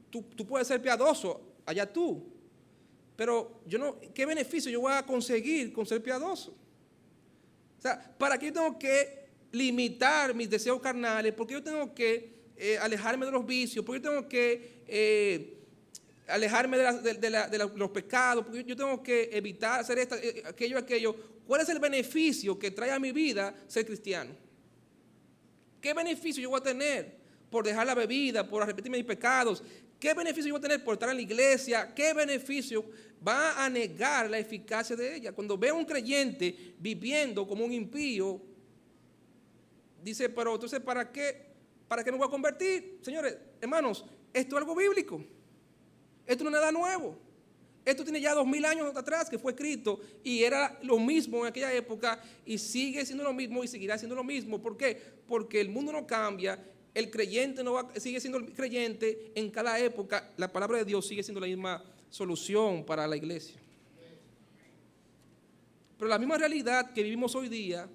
tú puedes ser piadoso, allá tú, pero ¿qué beneficio yo voy a conseguir con ser piadoso? O sea, ¿para qué yo tengo que limitar mis deseos carnales? ¿Por qué yo tengo que alejarme de los vicios? ¿Por qué yo tengo que alejarme de los pecados? ¿Por qué yo tengo que evitar hacer aquello? ¿Cuál es el beneficio que trae a mi vida ser cristiano? ¿Qué beneficio yo voy a tener por dejar la bebida, por arrepentirme de mis pecados? ¿Qué beneficio yo voy a tener por estar en la iglesia? ¿Qué beneficio va a negar la eficacia de ella? Cuando veo a un creyente viviendo como un impío, dice, pero entonces ¿para qué me voy a convertir? Señores, hermanos, esto es algo bíblico. Esto no es nada nuevo. Esto tiene ya 2000 años atrás que fue escrito y era lo mismo en aquella época y sigue siendo lo mismo y seguirá siendo lo mismo. ¿Por qué? Porque el mundo no cambia, el creyente sigue siendo el creyente en cada época. La palabra de Dios sigue siendo la misma solución para la iglesia. Pero la misma realidad que vivimos hoy día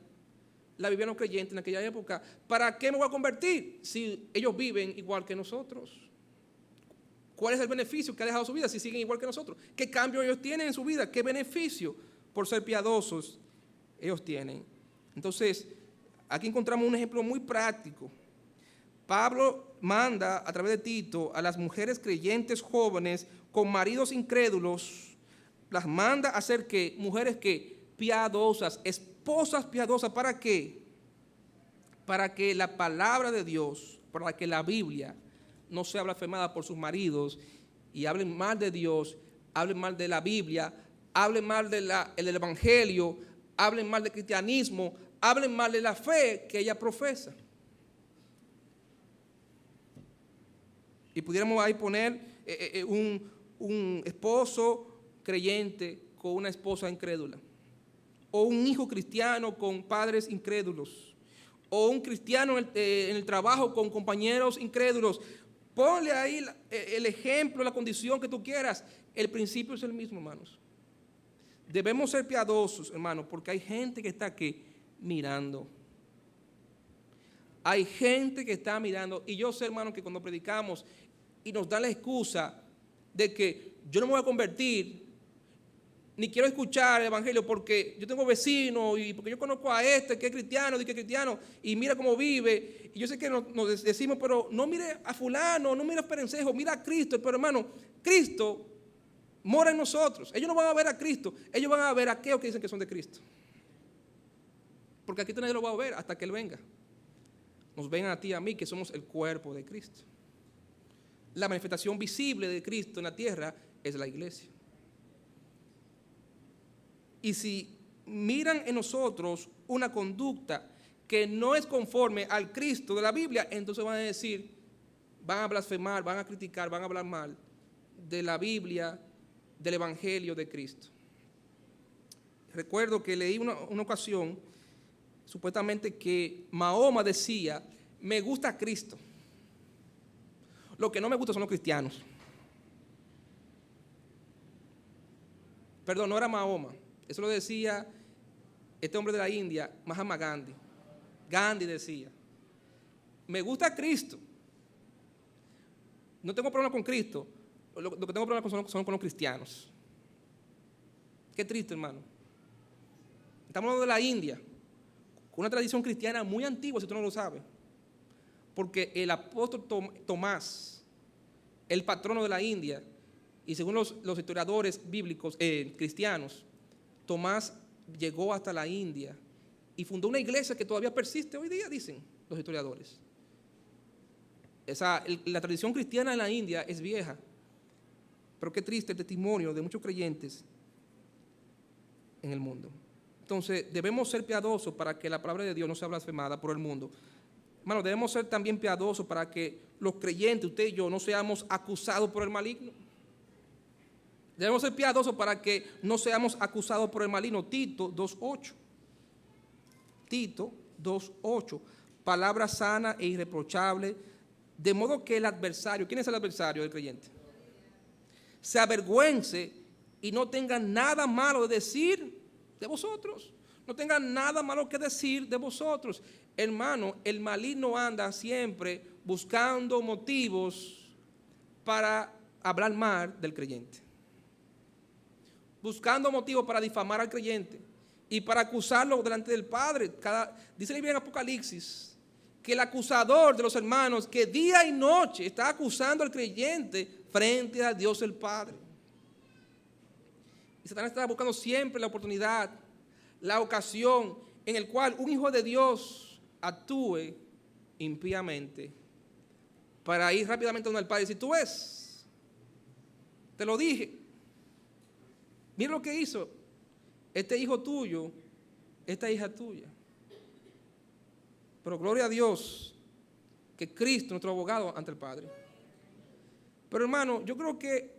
la vivían los creyentes en aquella época. ¿Para qué me voy a convertir si ellos viven igual que nosotros? ¿Cuál es el beneficio que ha dejado su vida si siguen igual que nosotros? ¿Qué cambio ellos tienen en su vida? ¿Qué beneficio por ser piadosos ellos tienen? Entonces, aquí encontramos un ejemplo muy práctico. Pablo manda a través de Tito a las mujeres creyentes jóvenes con maridos incrédulos, las manda a ser ¿qué? Mujeres que piadosas, esposas piadosas. ¿Para qué? para que la palabra de Dios, para que la Biblia no sea blasfemada por sus maridos y hablen mal de Dios, hablen mal de la Biblia, hablen mal del Evangelio, hablen mal del cristianismo, hablen mal de la fe que ella profesa. Y pudiéramos ahí poner un esposo creyente con una esposa incrédula, o un hijo cristiano con padres incrédulos, o un cristiano en el trabajo con compañeros incrédulos. Ponle ahí el ejemplo, la condición que tú quieras. El principio es el mismo, hermanos. Debemos ser piadosos, hermanos, porque hay gente que está aquí mirando. Hay gente que está mirando. Y yo sé, hermano, que cuando predicamos y nos dan la excusa de que yo no me voy a convertir, ni quiero escuchar el evangelio porque yo tengo vecinos y porque yo conozco a este que es cristiano, y mira cómo vive. Y yo sé que nos decimos, pero no mire a fulano, no mire a Perencejo, mira a Cristo. Pero hermano, Cristo mora en nosotros. Ellos no van a ver a Cristo, ellos van a ver a aquellos que dicen que son de Cristo. Porque aquí nadie lo va a ver hasta que Él venga. Nos ven a ti y a mí, que somos el cuerpo de Cristo. La manifestación visible de Cristo en la tierra es la iglesia. Y si miran en nosotros una conducta que no es conforme al Cristo de la Biblia, entonces van a decir, van a blasfemar, van a criticar, van a hablar mal de la Biblia, del Evangelio de Cristo. Recuerdo que leí una ocasión, supuestamente, que Mahoma decía, me gusta Cristo. Lo que no me gusta son los cristianos. Perdón, no era Mahoma. Eso lo decía este hombre de la India, Mahatma Gandhi. Gandhi decía, me gusta Cristo. No tengo problema con Cristo. Lo que tengo problema son con los cristianos. Qué triste, hermano. Estamos hablando de la India, con una tradición cristiana muy antigua, si tú no lo sabes. Porque el apóstol Tomás, el patrono de la India, y según los historiadores bíblicos cristianos, Tomás llegó hasta la India y fundó una iglesia que todavía persiste hoy día, dicen los historiadores. La tradición cristiana en la India es vieja, pero qué triste el testimonio de muchos creyentes en el mundo. Entonces, debemos ser piadosos para que la palabra de Dios no sea blasfemada por el mundo. Hermano, debemos ser también piadosos para que los creyentes, usted y yo, no seamos acusados por el maligno. Debemos ser piadosos para que no seamos acusados por el maligno. Tito 2:8. Tito 2:8. Palabra sana e irreprochable, de modo que el adversario, ¿quién es el adversario del creyente? Se avergüence y no tenga nada malo de decir de vosotros. No tenga nada malo que decir de vosotros. Hermano, el maligno anda siempre buscando motivos para hablar mal del creyente. Buscando motivos para difamar al creyente y para acusarlo delante del Padre. Dice la Biblia en Apocalipsis que el acusador de los hermanos, que día y noche está acusando al creyente frente a Dios el Padre. Y Satanás está buscando siempre la oportunidad, la ocasión en el cual un hijo de Dios actúe impíamente para ir rápidamente donde el Padre y decir, tú ves, te lo dije, mira lo que hizo este hijo tuyo, esta hija tuya. Pero gloria a Dios que Cristo es nuestro abogado ante el Padre. Pero hermano, yo creo que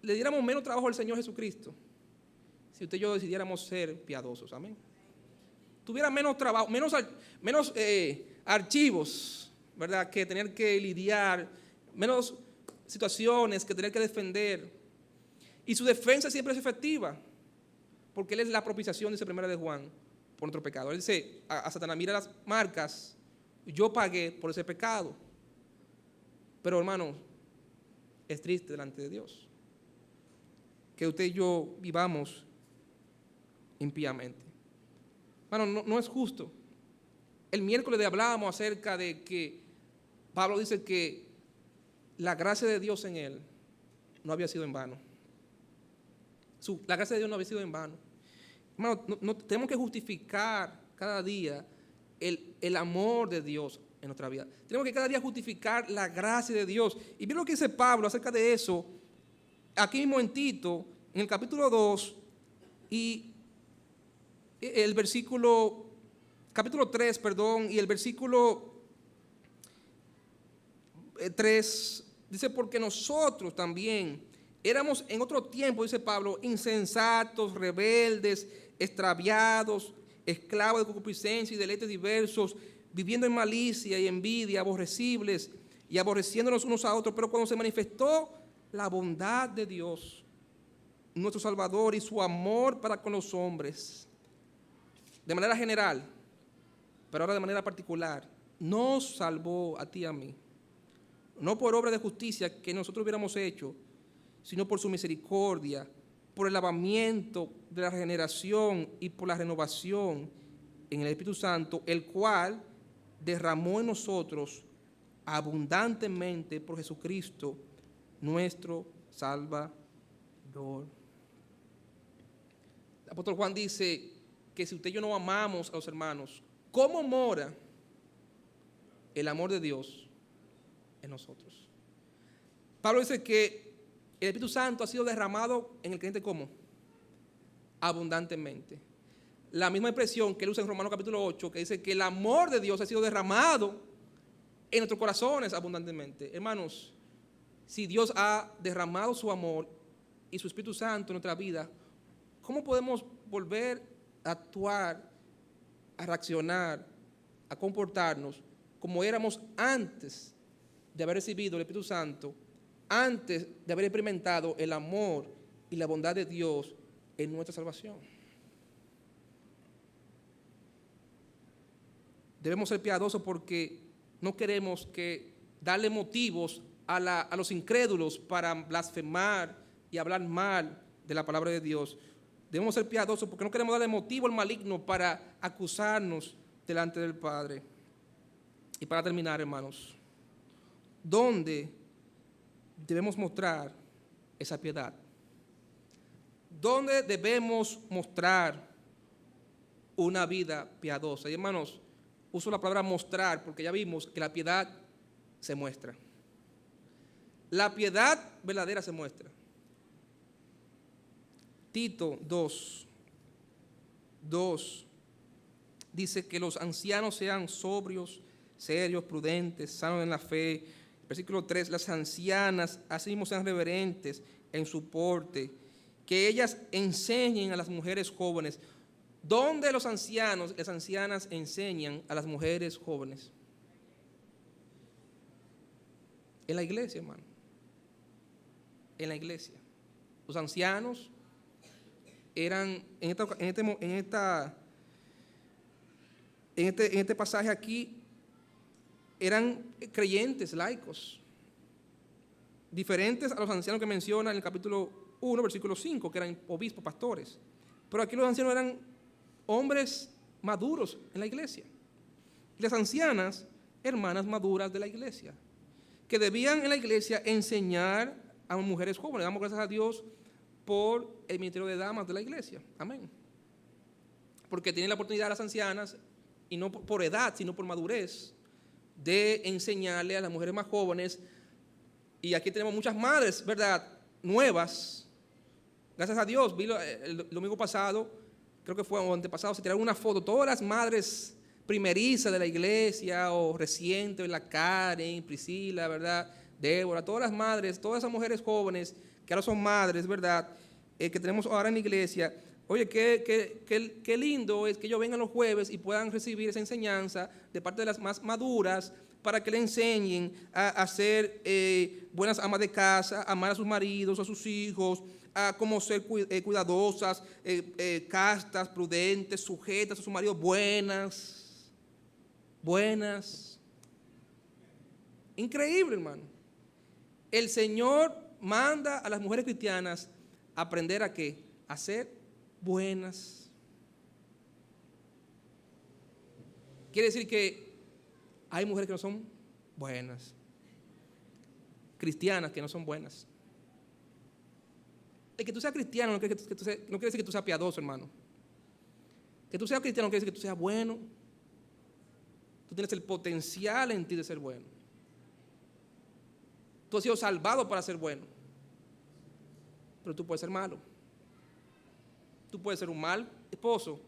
le diéramos menos trabajo al Señor Jesucristo si usted y yo decidiéramos ser piadosos, amén. Tuviera menos trabajo, menos archivos, ¿verdad?, que tener que lidiar, menos situaciones que tener que defender. Y su defensa siempre es efectiva, porque Él es la propiciación, dice 1 de Juan, por nuestro pecado. Él dice a Satanás, mira las marcas, yo pagué por ese pecado. Pero hermano, es triste delante de Dios que usted y yo vivamos impíamente. Hermano, no es justo. El miércoles hablábamos acerca de que Pablo dice que la gracia de Dios en él no había sido en vano. La gracia de Dios no había sido en vano. Hermano, no tenemos que justificar cada día el amor de Dios en nuestra vida. Tenemos que cada día justificar la gracia de Dios. Y mira lo que dice Pablo acerca de eso, aquí mismo en Tito, en el capítulo 2, y el capítulo 3, perdón, y el versículo 3, dice, porque nosotros también éramos en otro tiempo, dice Pablo, insensatos, rebeldes, extraviados, esclavos de concupiscencia y deleites diversos, viviendo en malicia y envidia, aborrecibles y aborreciéndonos unos a otros. Pero cuando se manifestó la bondad de Dios, nuestro Salvador, y su amor para con los hombres, de manera general, pero ahora de manera particular, nos salvó a ti y a mí, no por obra de justicia que nosotros hubiéramos hecho, sino por su misericordia, por el lavamiento de la regeneración y por la renovación en el Espíritu Santo, el cual derramó en nosotros abundantemente por Jesucristo, nuestro Salvador. El apóstol Juan dice que si usted y yo no amamos a los hermanos, ¿cómo mora el amor de Dios en nosotros? Pablo dice que el Espíritu Santo ha sido derramado en el creyente ¿cómo? Abundantemente. La misma expresión que él usa en Romanos capítulo 8, que dice que el amor de Dios ha sido derramado en nuestros corazones abundantemente. Hermanos, si Dios ha derramado su amor y su Espíritu Santo en nuestra vida, ¿cómo podemos volver a actuar, a reaccionar, a comportarnos como éramos antes de haber recibido el Espíritu Santo, antes de haber experimentado el amor y la bondad de Dios en nuestra salvación? Debemos ser piadosos porque no queremos que darle motivos a los incrédulos para blasfemar y hablar mal de la palabra de Dios. Debemos ser piadosos porque no queremos darle motivo al maligno para acusarnos delante del Padre. Y para terminar, hermanos, ¿dónde debemos mostrar esa piedad? ¿Dónde debemos mostrar una vida piadosa? Y hermanos, uso la palabra mostrar porque ya vimos que la piedad se muestra. La piedad verdadera se muestra. Tito 2 dice que los ancianos sean sobrios, serios, prudentes, sanos en la fe. Versículo 3, las ancianas así mismo sean reverentes en su porte, que ellas enseñen a las mujeres jóvenes. ¿Dónde los ancianos, las ancianas enseñan a las mujeres jóvenes? En la iglesia, hermano. En la iglesia. Los ancianos eran, en este pasaje aquí, eran creyentes, laicos, diferentes a los ancianos que menciona en el capítulo 1, versículo 5, que eran obispos, pastores. Pero aquí los ancianos eran hombres maduros en la iglesia. Y las ancianas, hermanas maduras de la iglesia, que debían en la iglesia enseñar a mujeres jóvenes. Damos gracias a Dios por el ministerio de damas de la iglesia. Amén. Porque tienen la oportunidad las ancianas, y no por edad, sino por madurez, de enseñarle a las mujeres más jóvenes. Y aquí tenemos muchas madres, ¿verdad?, nuevas. Gracias a Dios, vi el domingo pasado, creo que fue o antepasado, se tiraron una foto, todas las madres primerizas de la iglesia, o recientes, la Karen, Priscila, ¿verdad?, Débora, todas las madres, todas esas mujeres jóvenes que ahora son madres, ¿verdad?, que tenemos ahora en la iglesia. Oye, qué lindo es que ellos vengan los jueves y puedan recibir esa enseñanza de parte de las más maduras para que le enseñen a ser buenas amas de casa, a amar a sus maridos, a sus hijos, a cómo ser cuidadosas, castas, prudentes, sujetas a sus maridos, buenas. Increíble, hermano. El Señor manda a las mujeres cristianas a aprender a ¿qué? A ser buenas. Quiere decir que hay mujeres que no son buenas, cristianas que no son buenas. El que tú seas cristiano no quiere decir que tú seas piadoso, hermano. Que tú seas cristiano no quiere decir que tú seas bueno. Tú tienes el potencial en ti de ser bueno. Tú has sido salvado para ser bueno. Pero tú puedes ser malo. Tú puedes ser un mal esposo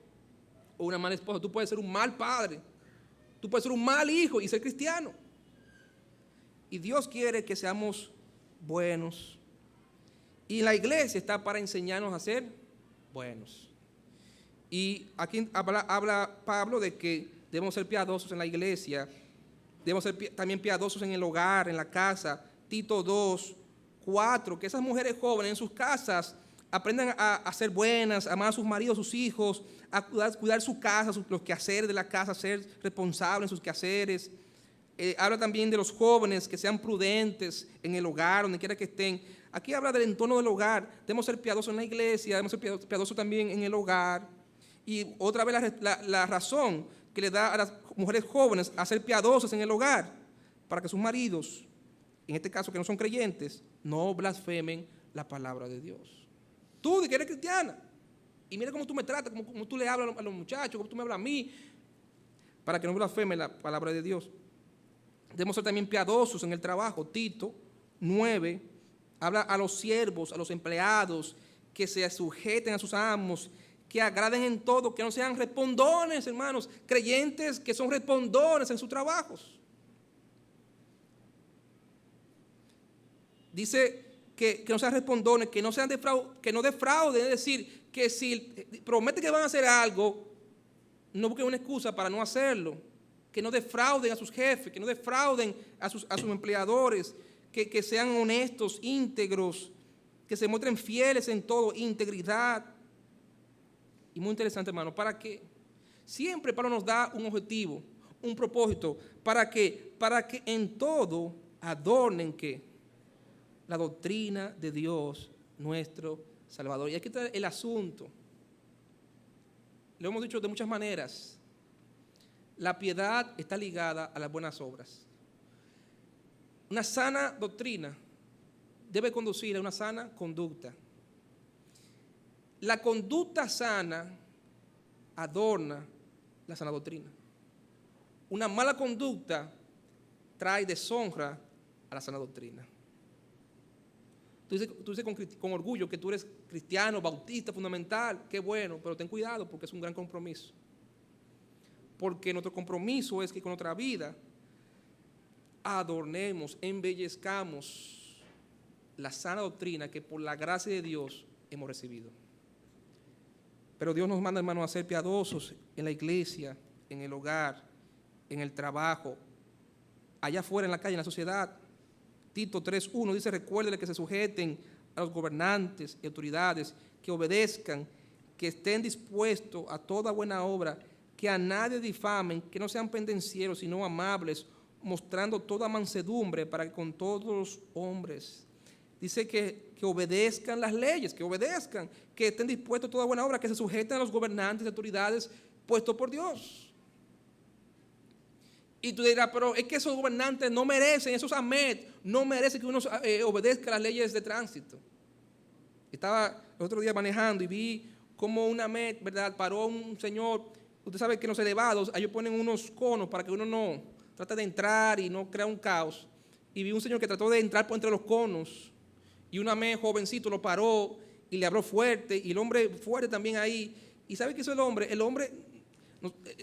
o una mala esposa. Tú puedes ser un mal padre. Tú puedes ser un mal hijo y ser cristiano. Y Dios quiere que seamos buenos. Y la iglesia está para enseñarnos a ser buenos. Y aquí habla Pablo de que debemos ser piadosos en la iglesia. Debemos ser también piadosos en el hogar, en la casa. Tito 2, 4, que esas mujeres jóvenes en sus casas aprendan a ser buenas, a amar a sus maridos, a sus hijos, a cuidar su casa, los quehaceres de la casa, ser responsables en sus quehaceres. Habla también de los jóvenes que sean prudentes en el hogar, donde quiera que estén. Aquí habla del entorno del hogar. Debemos ser piadosos en la iglesia, debemos ser piadosos también en el hogar. Y otra vez la razón que le da a las mujeres jóvenes a ser piadosas en el hogar, para que sus maridos, en este caso que no son creyentes, no blasfemen la palabra de Dios. Tú, que eres cristiana, y mira cómo tú me tratas, cómo tú le hablas a los muchachos, cómo tú me hablas a mí, para que no blasfemen la palabra de Dios. Debemos ser también piadosos en el trabajo. Tito 9 habla a los siervos, a los empleados, que se sujeten a sus amos, que agraden en todo, que no sean respondones, hermanos, creyentes que son respondones en sus trabajos. Dice que no sean respondones, que no defrauden, es decir, que si prometen que van a hacer algo, no busquen una excusa para no hacerlo, que no defrauden a sus jefes, que no defrauden a sus empleadores, que sean honestos, íntegros, que se muestren fieles en todo, integridad. Y muy interesante, hermano, ¿para qué? Siempre Pablo nos da un objetivo, un propósito, ¿para qué? Para que en todo adornen ¿qué? La doctrina de Dios, nuestro Salvador. Y aquí está el asunto. Lo hemos dicho de muchas maneras. La piedad está ligada a las buenas obras. Una sana doctrina debe conducir a una sana conducta. La conducta sana adorna la sana doctrina. Una mala conducta trae deshonra a la sana doctrina. Tú dices con orgullo que tú eres cristiano, bautista, fundamental, qué bueno, pero ten cuidado porque es un gran compromiso. Porque nuestro compromiso es que con nuestra vida adornemos, embellezcamos la sana doctrina que por la gracia de Dios hemos recibido. Pero Dios nos manda, hermanos, a ser piadosos en la iglesia, en el hogar, en el trabajo, allá afuera en la calle, en la sociedad. Tito 3:1 dice, recuérdenle que se sujeten a los gobernantes y autoridades, que obedezcan, que estén dispuestos a toda buena obra, que a nadie difamen, que no sean pendencieros, sino amables, mostrando toda mansedumbre para que con todos los hombres. Dice que obedezcan las leyes, que obedezcan, que estén dispuestos a toda buena obra, que se sujeten a los gobernantes y autoridades puestos por Dios. Y tú dirás, pero es que esos gobernantes no merecen, esos AMET, no merecen que uno obedezca las leyes de tránsito. Estaba el otro día manejando y vi como una AMET, ¿verdad? Paró un señor, usted sabe que en los elevados, ellos ponen unos conos para que uno no trate de entrar y no crea un caos. Y vi un señor que trató de entrar por entre los conos y un AMET jovencito lo paró y le habló fuerte y el hombre fuerte también ahí. ¿Y sabe qué hizo el hombre? El hombre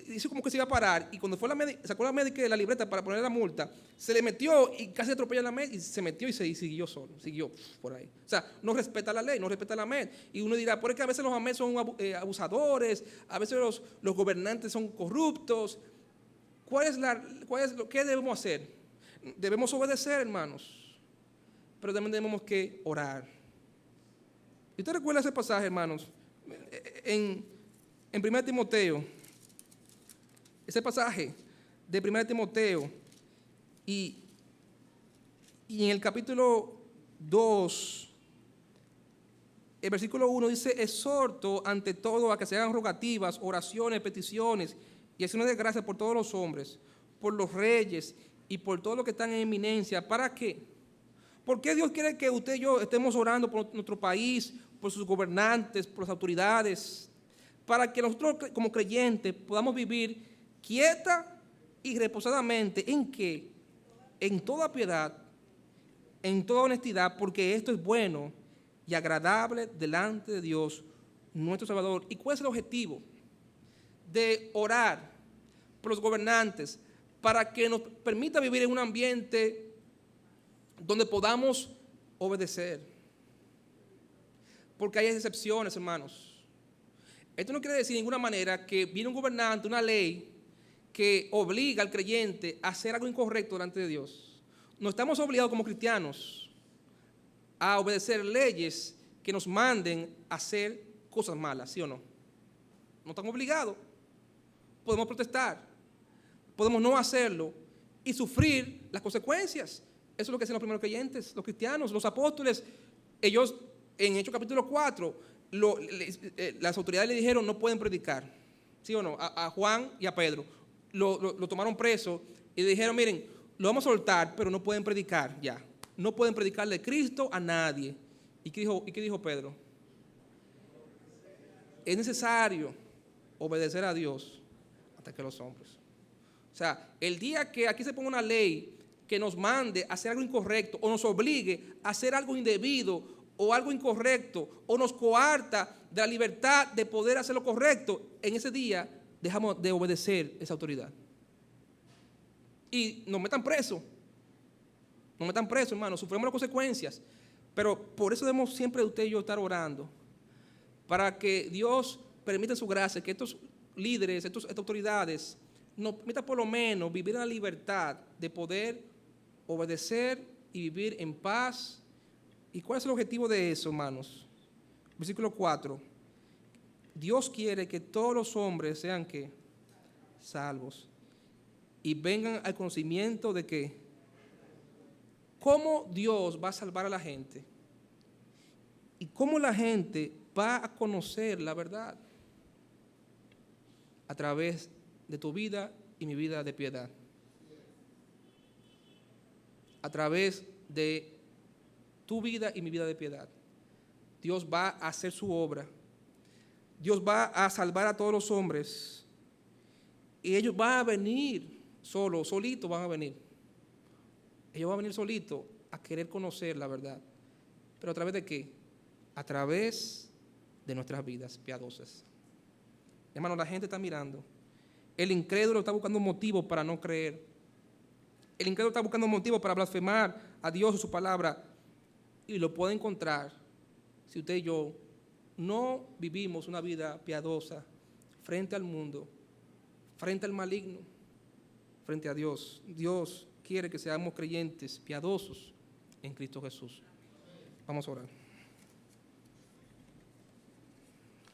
hizo como que se iba a parar y cuando fue sacó la médica de la libreta para poner la multa, se le metió y casi atropella a la MED y se metió y siguió solo, siguió por ahí. O sea, no respeta la ley, no respeta la MED. Y uno dirá, por es que a veces los AMED son abusadores, a veces los gobernantes son corruptos. ¿Qué debemos hacer? Debemos obedecer, hermanos, pero también tenemos que orar. ¿Y usted recuerda ese pasaje, hermanos? En 1 Timoteo. Ese pasaje de 1 Timoteo y en el capítulo 2, el versículo 1 dice, exhorto ante todo a que se hagan rogativas, oraciones, peticiones y acciones de gracias por todos los hombres, por los reyes y por todos los que están en eminencia. ¿Para qué? ¿Por qué Dios quiere que usted y yo estemos orando por nuestro país, por sus gobernantes, por las autoridades? Para que nosotros como creyentes podamos vivir quieta y reposadamente en qué, en toda piedad, en toda honestidad, porque esto es bueno y agradable delante de Dios, nuestro Salvador. ¿Y cuál es el objetivo? De orar por los gobernantes para que nos permita vivir en un ambiente donde podamos obedecer. Porque hay excepciones, hermanos. Esto no quiere decir de ninguna manera que viene un gobernante, una ley que obliga al creyente a hacer algo incorrecto delante de Dios. No estamos obligados como cristianos a obedecer leyes que nos manden a hacer cosas malas, ¿sí o no? No estamos obligados. Podemos protestar, podemos no hacerlo y sufrir las consecuencias. Eso es lo que hacen los primeros creyentes, los cristianos, los apóstoles. Ellos, en Hechos capítulo 4, las autoridades le dijeron no pueden predicar, ¿sí o no? A Juan y a Pedro. Lo tomaron preso y le dijeron, miren, lo vamos a soltar, pero no pueden predicar ya. No pueden predicarle Cristo a nadie. ¿Y qué dijo Pedro? Es necesario obedecer a Dios hasta que los hombres. O sea, el día que aquí se ponga una ley que nos mande a hacer algo incorrecto o nos obligue a hacer algo indebido o algo incorrecto o nos coarta de la libertad de poder hacer lo correcto, en ese día dejamos de obedecer esa autoridad. Y nos metan presos. Nos metan presos, hermanos, sufrimos las consecuencias. Pero por eso debemos siempre usted y yo estar orando, para que Dios permita en su gracia que estos líderes, estas autoridades, nos permitan por lo menos vivir en la libertad de poder obedecer y vivir en paz. ¿Y cuál es el objetivo de eso, hermanos? Versículo 4. Dios quiere que todos los hombres sean ¿qué? Salvos y vengan al conocimiento de que cómo Dios va a salvar a la gente y cómo la gente va a conocer la verdad a través de tu vida y mi vida de piedad, a través de tu vida y mi vida de piedad. Dios va a hacer su obra. Dios va a salvar a todos los hombres y ellos van a venir solitos van a venir. Ellos van a venir solitos a querer conocer la verdad. ¿Pero a través de qué? A través de nuestras vidas piadosas. Hermano, la gente está mirando. El incrédulo está buscando motivos para no creer. El incrédulo está buscando motivos para blasfemar a Dios y su palabra. Y lo puede encontrar si usted y yo no vivimos una vida piadosa frente al mundo, frente al maligno, frente a Dios. Dios quiere que seamos creyentes piadosos en Cristo Jesús. Vamos a orar.